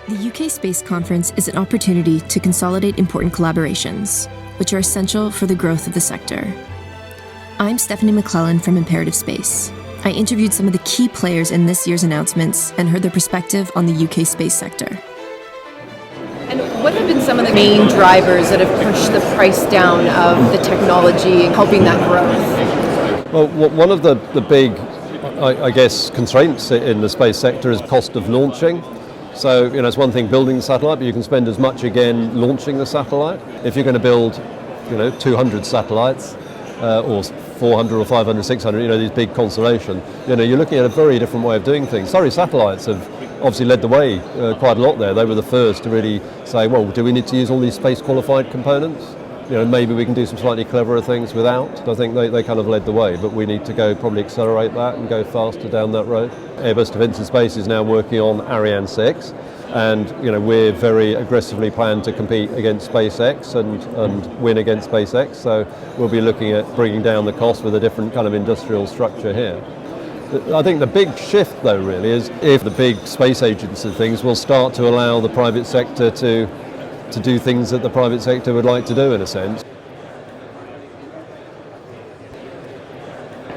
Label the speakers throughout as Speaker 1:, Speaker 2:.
Speaker 1: The UK Space Conference is an opportunity to consolidate important collaborations, which are essential for the growth of the sector. I'm Stephanie McClellan from Imperative Space. I interviewed some of the key players in this year's announcements and heard their perspective on the UK space sector.
Speaker 2: And what have been some of the main drivers that have pushed the price down of the technology and helping that growth?
Speaker 3: Well, one of the big, I guess, constraints in the space sector is cost of launching. So, it's one thing building the satellite, but you can spend as much again launching the satellite. If you're going to build, 200 satellites, or 400 or 500, 600, these big constellations, you're looking at a very different way of doing things. Surrey Satellites have obviously led the way quite a lot there. They were the first to really say, well, do we need to use all these space qualified components? Maybe we can do some slightly cleverer things without. I think they kind of led the way, but we need to probably accelerate that and go faster down that road. Airbus Defence and Space is now working on Ariane 6, and we're very aggressively plan to compete against SpaceX and win against SpaceX. So we'll be looking at bringing down the cost with a different kind of industrial structure here. I think the big shift, though, really, is if the big space agency things will start to allow the private sector to do things that the private sector would like to do, in a sense.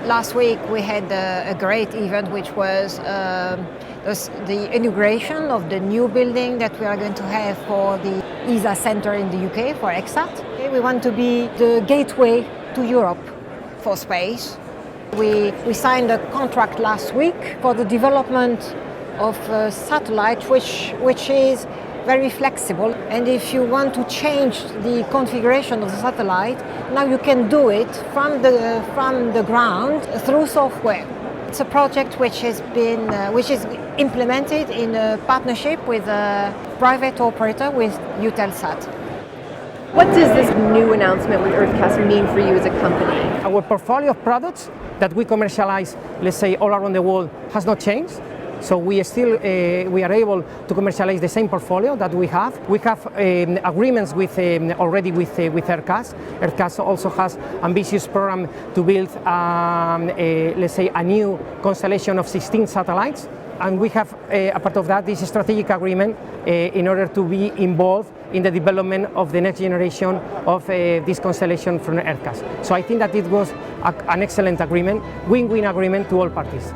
Speaker 4: Last week we had a great event, which was the inauguration of the new building that we are going to have for the ESA Centre in the UK for EXAT. We want to be the gateway to Europe for space. We signed a contract last week for the development of a satellite which is very flexible, and if you want to change the configuration of the satellite, now you can do it from the ground through software. It's a project which is implemented in a partnership with a private operator, with Eutelsat.
Speaker 2: What does this new announcement with Urthecast mean for you as a company?
Speaker 5: Our portfolio of products that we commercialize, let's say, all around the world has not changed. So we are able to commercialize the same portfolio that we have. We have agreements already with Urthecast. Urthecast also has ambitious program to build, let's say, a new constellation of 16 satellites. And we have, a part of that, this strategic agreement in order to be involved in the development of the next generation of this constellation from Urthecast. So I think that it was an excellent agreement, win-win agreement to all parties.